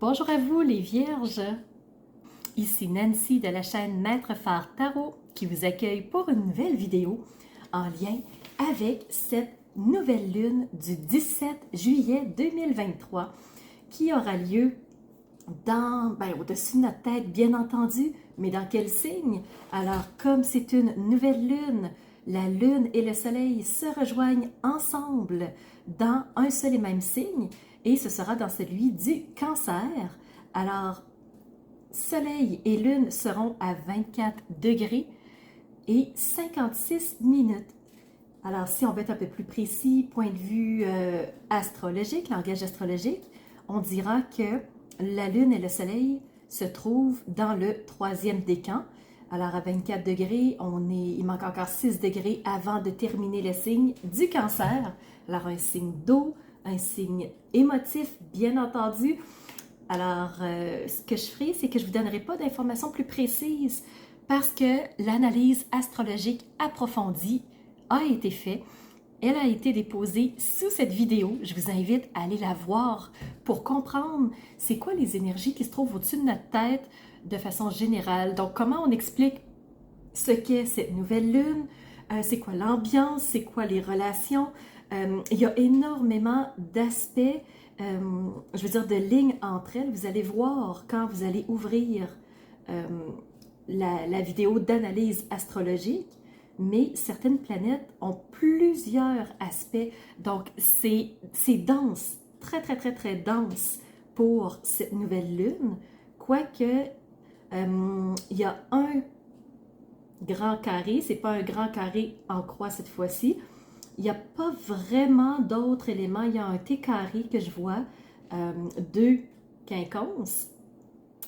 Bonjour à vous les Vierges, ici Nancy de la chaîne Maître Phare Tarot qui vous accueille pour une nouvelle vidéo en lien avec cette nouvelle lune du 17 juillet 2023 qui aura lieu au-dessus de notre tête bien entendu, mais dans quel signe? Alors comme c'est une nouvelle lune, la lune et le soleil se rejoignent ensemble dans un seul et même signe et ce sera dans celui du Cancer. Alors, soleil et lune seront à 24 degrés et 56 minutes. Alors, si on veut être un peu plus précis, point de vue astrologique, langage astrologique, on dira que la lune et le soleil se trouvent dans le troisième décan. Alors, à 24 degrés, il manque encore 6 degrés avant de terminer le signe du Cancer. Alors, un signe d'eau, un signe émotif, bien entendu. Alors, ce que je ferai, c'est que je ne vous donnerai pas d'informations plus précises parce que l'analyse astrologique approfondie a été faite. Elle a été déposée sous cette vidéo. Je vous invite à aller la voir pour comprendre c'est quoi les énergies qui se trouvent au-dessus de notre tête de façon générale. Donc, comment on explique ce qu'est cette nouvelle lune, c'est quoi l'ambiance, c'est quoi les relations. Il y a énormément d'aspects, je veux dire de lignes entre elles. Vous allez voir quand vous allez ouvrir la vidéo d'analyse astrologique, mais certaines planètes ont plusieurs aspects. Donc, c'est dense, très, très, très, très dense pour cette nouvelle lune, quoique il y a un grand carré, c'est pas un grand carré en croix cette fois-ci. Il n'y a pas vraiment d'autres éléments. Il y a un T carré que je vois, deux quinconces.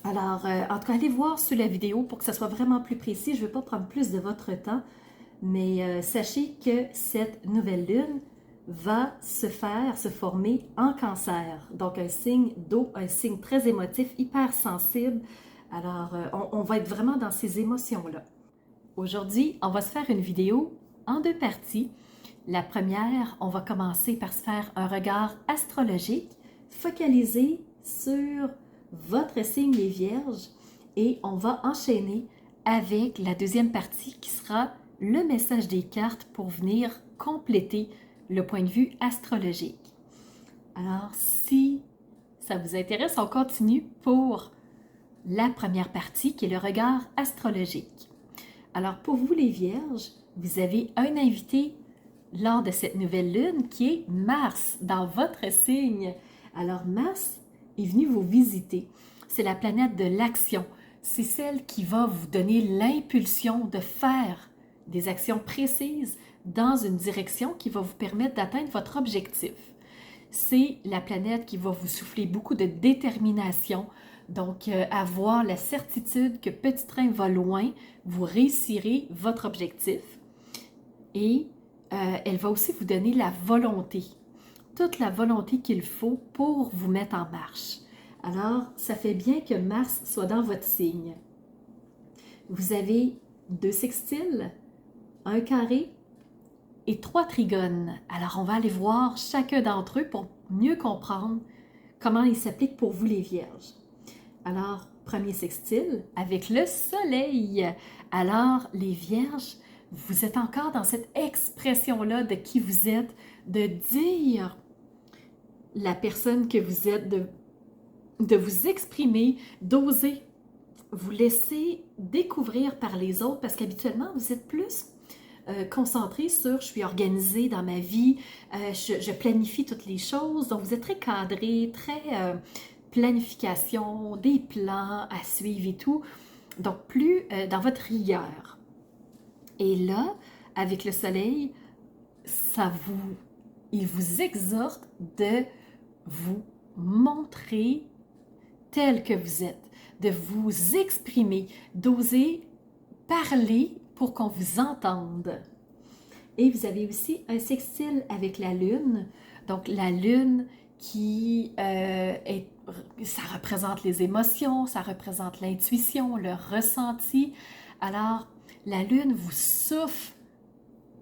Alors, en tout cas, allez voir sur la vidéo pour que ça soit vraiment plus précis. Je ne vais pas prendre plus de votre temps, mais sachez que cette nouvelle lune va se former en Cancer. Donc, un signe d'eau, un signe très émotif, hyper sensible. Alors, on va être vraiment dans ces émotions-là. Aujourd'hui, on va se faire une vidéo en deux parties. La première, on va commencer par se faire un regard astrologique focalisé sur votre signe les Vierges et on va enchaîner avec la deuxième partie qui sera le message des cartes pour venir compléter le point de vue astrologique. Alors, si ça vous intéresse, on continue pour la première partie qui est le regard astrologique. Alors, pour vous les Vierges, vous avez un invité lors de cette nouvelle lune qui est Mars dans votre signe. Alors, Mars est venu vous visiter. C'est la planète de l'action. C'est celle qui va vous donner l'impulsion de faire des actions précises dans une direction qui va vous permettre d'atteindre votre objectif. C'est la planète qui va vous souffler beaucoup de détermination. Donc, avoir la certitude que petit train va loin, vous réussirez votre objectif. Et elle va aussi vous donner la volonté, toute la volonté qu'il faut pour vous mettre en marche. Alors, ça fait bien que Mars soit dans votre signe. Vous avez deux sextiles, un carré et trois trigones. Alors, on va aller voir chacun d'entre eux pour mieux comprendre comment ils s'appliquent pour vous les Vierges. Alors, premier sextile avec le soleil. Alors, les Vierges, vous êtes encore dans cette expression-là de qui vous êtes, de dire la personne que vous êtes, de vous exprimer, d'oser vous laisser découvrir par les autres parce qu'habituellement, vous êtes plus concentré sur je suis organisée dans ma vie, je planifie toutes les choses, donc vous êtes très cadré, très planification, des plans à suivre et tout, donc plus dans votre rigueur. Et là, avec le soleil, il vous exhorte de vous montrer tel que vous êtes, de vous exprimer, d'oser parler pour qu'on vous entende. Et vous avez aussi un sextile avec la lune, donc la lune qui ça représente les émotions, ça représente l'intuition, le ressenti. Alors, la lune vous souffle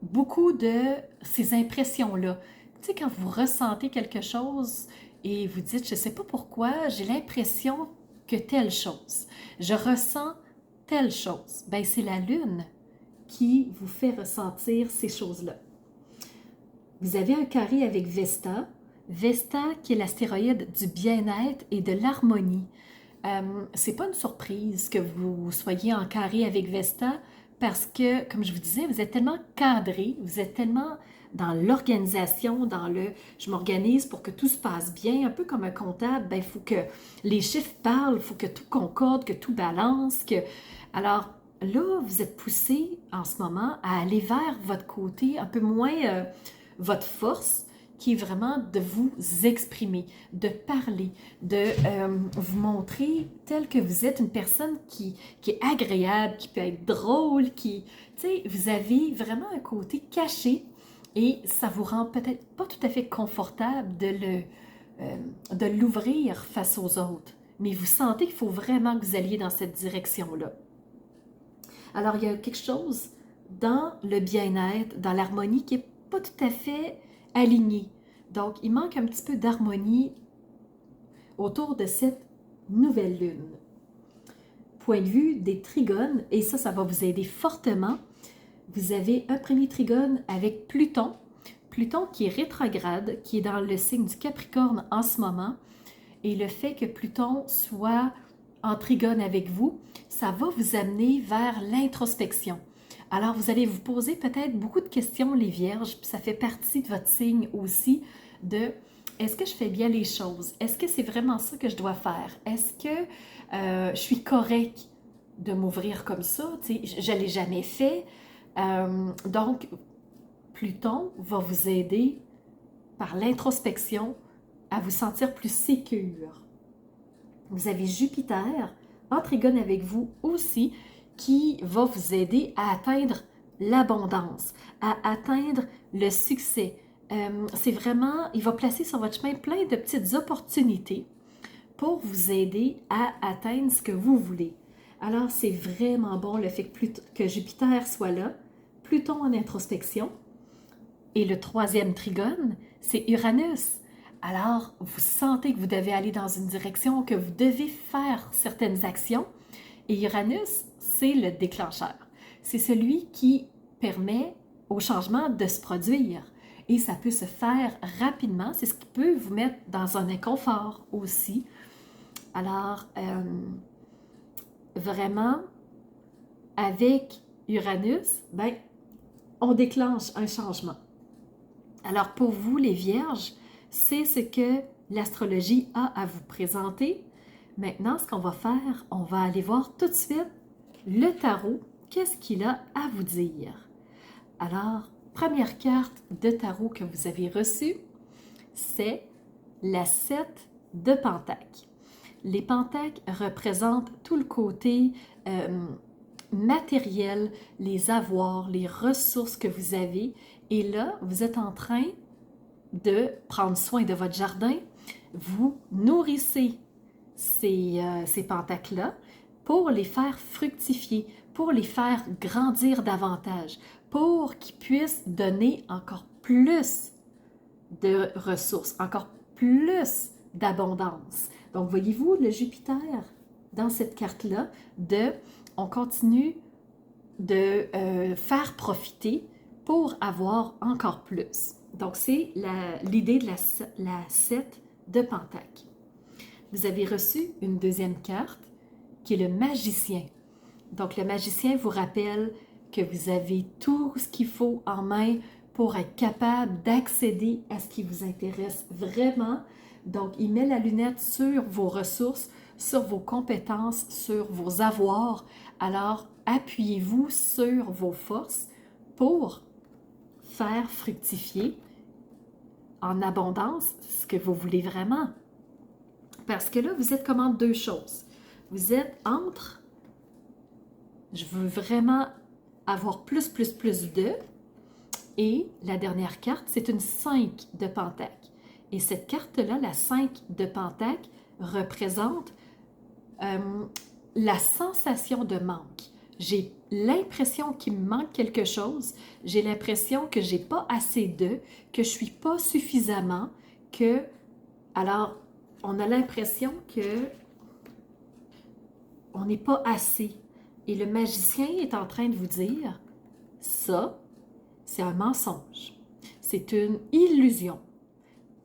beaucoup de ces impressions-là. Tu sais, quand vous ressentez quelque chose, et vous dites, je ne sais pas pourquoi, j'ai l'impression que telle chose, je ressens telle chose. Ben, c'est la Lune qui vous fait ressentir ces choses-là. Vous avez un carré avec Vesta. Vesta qui est l'astéroïde du bien-être et de l'harmonie. C'est pas une surprise que vous soyez en carré avec Vesta parce que, comme je vous disais, vous êtes tellement cadré, vous êtes tellement dans l'organisation, dans le je m'organise pour que tout se passe bien, un peu comme un comptable, ben, il faut que les chiffres parlent, il faut que tout concorde, que tout balance, que... Alors là, vous êtes poussé en ce moment à aller vers votre côté un peu moins votre force, qui est vraiment de vous exprimer, de parler, de vous montrer tel que vous êtes une personne qui est agréable, qui peut être drôle, qui, tu sais, vous avez vraiment un côté caché et ça vous rend peut-être pas tout à fait confortable de l'ouvrir face aux autres. Mais vous sentez qu'il faut vraiment que vous alliez dans cette direction-là. Alors, il y a quelque chose dans le bien-être, dans l'harmonie qui n'est pas tout à fait aligné. Donc, il manque un petit peu d'harmonie autour de cette nouvelle lune. Point de vue des trigones, et ça va vous aider fortement. Vous avez un premier trigone avec Pluton. Pluton qui est rétrograde, qui est dans le signe du Capricorne en ce moment. Et le fait que Pluton soit en trigone avec vous, ça va vous amener vers l'introspection. Alors, vous allez vous poser peut-être beaucoup de questions, les Vierges, puis ça fait partie de votre signe aussi, de est-ce que je fais bien les choses? Est-ce que c'est vraiment ça que je dois faire? Est-ce que je suis correct de m'ouvrir comme ça? Je ne l'ai jamais fait. Donc, Pluton va vous aider par l'introspection à vous sentir plus sécure. Vous avez Jupiter en trigone avec vous aussi, qui va vous aider à atteindre l'abondance, à atteindre le succès. C'est vraiment, il va placer sur votre chemin plein de petites opportunités pour vous aider à atteindre ce que vous voulez. Alors, c'est vraiment bon le fait que Jupiter soit là, Pluton en introspection. Et le troisième trigone, c'est Uranus. Alors, vous sentez que vous devez aller dans une direction, que vous devez faire certaines actions. Et Uranus, c'est le déclencheur. C'est celui qui permet au changement de se produire. Et ça peut se faire rapidement. C'est ce qui peut vous mettre dans un inconfort aussi. Alors, vraiment, avec Uranus, ben, on déclenche un changement. Alors, pour vous, les Vierges, c'est ce que l'astrologie a à vous présenter. Maintenant, ce qu'on va faire, on va aller voir tout de suite le tarot. Qu'est-ce qu'il a à vous dire? Alors, première carte de tarot que vous avez reçue, c'est la 7 de Pentacle. Les pentacles représentent tout le côté matériel, les avoirs, les ressources que vous avez. Et là, vous êtes en train de prendre soin de votre jardin. Vous nourrissez ces pentacles-là pour les faire fructifier, pour les faire grandir davantage, pour qu'ils puissent donner encore plus de ressources, encore plus d'abondance. Donc, voyez-vous, le Jupiter, dans cette carte-là, on continue de faire profiter pour avoir encore plus. Donc, c'est l'idée de la 7 de Pentacle. Vous avez reçu une deuxième carte qui est le magicien. Donc, le magicien vous rappelle que vous avez tout ce qu'il faut en main pour être capable d'accéder à ce qui vous intéresse vraiment. Donc, il met la lunette sur vos ressources, sur vos compétences, sur vos avoirs. Alors, appuyez-vous sur vos forces pour faire fructifier en abondance ce que vous voulez vraiment. Parce que là, vous êtes comme entre deux choses. Vous êtes entre « je veux vraiment avoir plus de » et la dernière carte, c'est une 5 de Pentacle. Et cette carte-là, la 5 de Pentacle, représente la sensation de manque. J'ai l'impression qu'il me manque quelque chose, j'ai l'impression que j'ai pas assez de, que je suis pas suffisamment, que Alors, on a l'impression que on n'est pas assez. Et le magicien est en train de vous dire, ça, c'est un mensonge. C'est une illusion.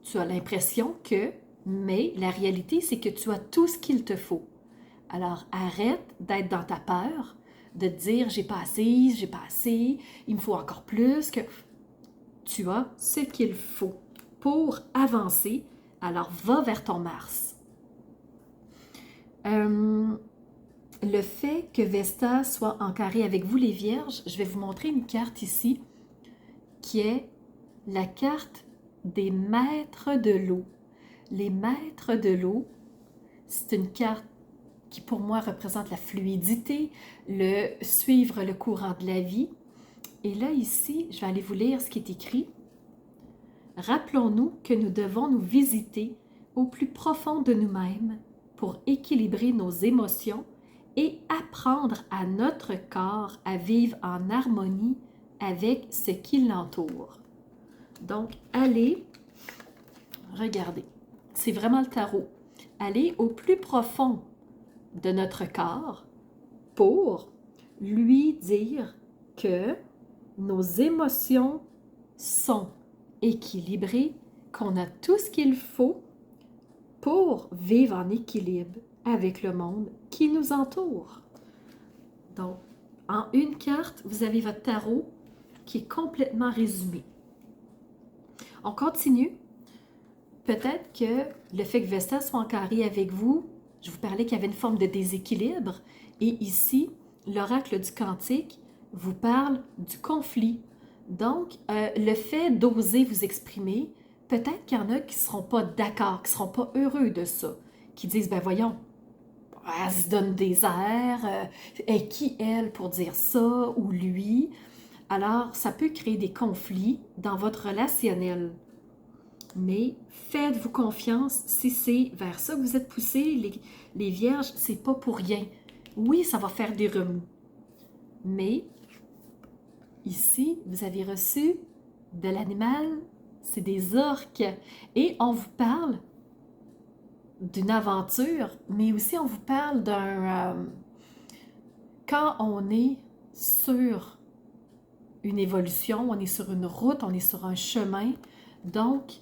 Tu as l'impression que, mais la réalité, c'est que tu as tout ce qu'il te faut. Alors, arrête d'être dans ta peur, de te dire, j'ai pas assez, il me faut encore plus, que tu as ce qu'il faut pour avancer. Alors, va vers ton Mars. Le fait que Vesta soit en carré avec vous, les Vierges, je vais vous montrer une carte ici qui est la carte des maîtres de l'eau. Les maîtres de l'eau, c'est une carte qui pour moi représente la fluidité, le suivre le courant de la vie. Et là, ici, je vais aller vous lire ce qui est écrit. Rappelons-nous que nous devons nous visiter au plus profond de nous-mêmes pour équilibrer nos émotions et apprendre à notre corps à vivre en harmonie avec ce qui l'entoure. Donc, allez, regardez, c'est vraiment le tarot. Allez au plus profond de notre corps pour lui dire que nos émotions sont équilibrées, qu'on a tout ce qu'il faut pour vivre en équilibre avec le monde qui nous entoure. Donc, en une carte, vous avez votre tarot qui est complètement résumé. On continue. Peut-être que le fait que Vesta soit en carré avec vous, je vous parlais qu'il y avait une forme de déséquilibre, et ici, l'oracle du cantique vous parle du conflit. Donc, le fait d'oser vous exprimer, peut-être qu'il y en a qui ne seront pas d'accord, qui ne seront pas heureux de ça, qui disent, ben voyons, elle se donne des airs, et qui elle pour dire ça, ou lui. Alors, ça peut créer des conflits dans votre relationnel. Mais faites-vous confiance, si c'est vers ça que vous êtes poussés, les vierges, c'est pas pour rien. Oui, ça va faire des remous. Mais ici, vous avez reçu de l'animal, c'est des orques. Et on vous parle d'une aventure, mais aussi on vous parle d'un... quand on est sur une évolution, on est sur une route, on est sur un chemin, donc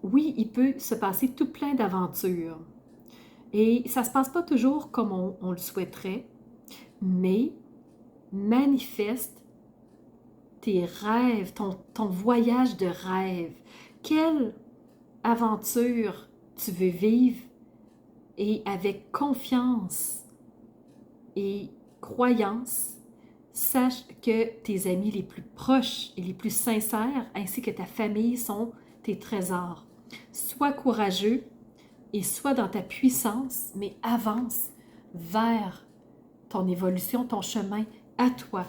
oui, il peut se passer tout plein d'aventures. Et ça ne se passe pas toujours comme on le souhaiterait, mais manifeste tes rêves, ton voyage de rêve. Quelle aventure tu veux vivre et avec confiance et croyance, sache que tes amis les plus proches et les plus sincères, ainsi que ta famille, sont tes trésors. Sois courageux et sois dans ta puissance, mais avance vers ton évolution, ton chemin à toi.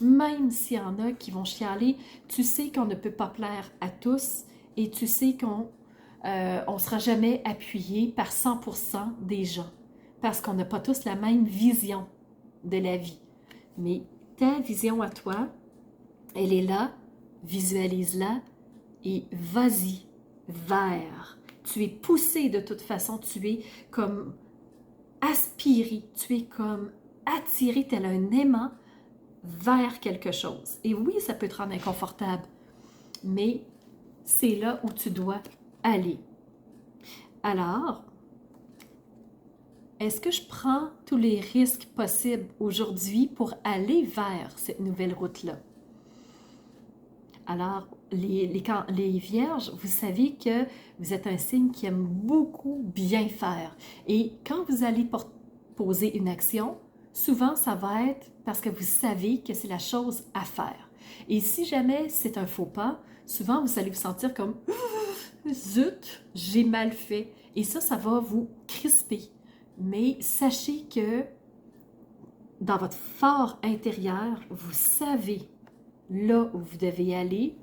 Même s'il y en a qui vont chialer, tu sais qu'on ne peut pas plaire à tous et tu sais qu'on ne sera jamais appuyé par 100% des gens parce qu'on n'a pas tous la même vision de la vie. Mais ta vision à toi, elle est là, visualise-la et vas-y vers. Tu es poussé de toute façon, tu es comme aspiré, tu es comme attiré tel un aimant vers quelque chose. Et oui, ça peut te rendre inconfortable, mais c'est là où tu dois aller. Alors, est-ce que je prends tous les risques possibles aujourd'hui pour aller vers cette nouvelle route-là? Alors, les vierges, vous savez que vous êtes un signe qui aime beaucoup bien faire. Et quand vous allez poser une action, souvent ça va être parce que vous savez que c'est la chose à faire. Et si jamais c'est un faux pas, souvent vous allez vous sentir comme « Zut, j'ai mal fait ». Et ça va vous crisper. Mais sachez que dans votre fort intérieur, vous savez là où vous devez aller,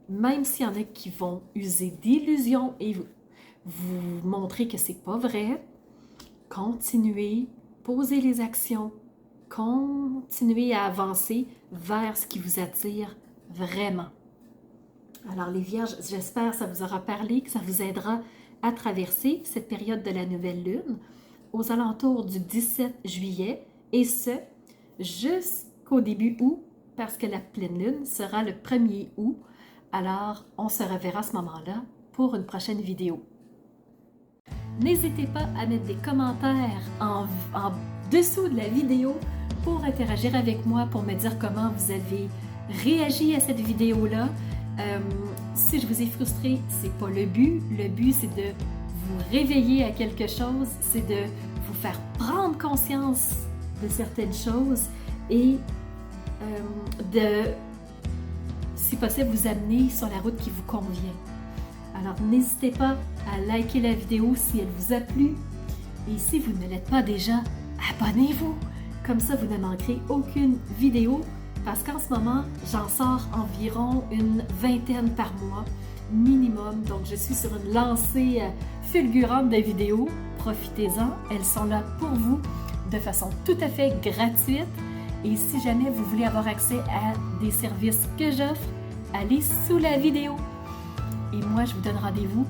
même s'il y en a qui vont user d'illusions et vous montrer que c'est pas vrai, continuez, posez les actions, continuez à avancer vers ce qui vous attire vraiment. Alors les vierges, j'espère que ça vous aura parlé, que ça vous aidera à traverser cette période de la nouvelle lune aux alentours du 17 juillet et ce, jusqu'au début août, parce que la pleine lune sera le 1er août. Alors, on se reverra à ce moment-là pour une prochaine vidéo. N'hésitez pas à mettre des commentaires en dessous de la vidéo pour interagir avec moi, pour me dire comment vous avez réagi à cette vidéo-là. Si je vous ai frustré, c'est pas le but. Le but, c'est de vous réveiller à quelque chose, c'est de vous faire prendre conscience de certaines choses et de, si possible, vous amener sur la route qui vous convient. Alors, n'hésitez pas à liker la vidéo si elle vous a plu. Et si vous ne l'êtes pas déjà, abonnez-vous. Comme ça, vous ne manquerez aucune vidéo parce qu'en ce moment, j'en sors environ une vingtaine par mois minimum. Donc, je suis sur une lancée fulgurante de vidéos. Profitez-en, elles sont là pour vous de façon tout à fait gratuite. Et si jamais vous voulez avoir accès à des services que j'offre, allez sous la vidéo. Et moi, je vous donne rendez-vous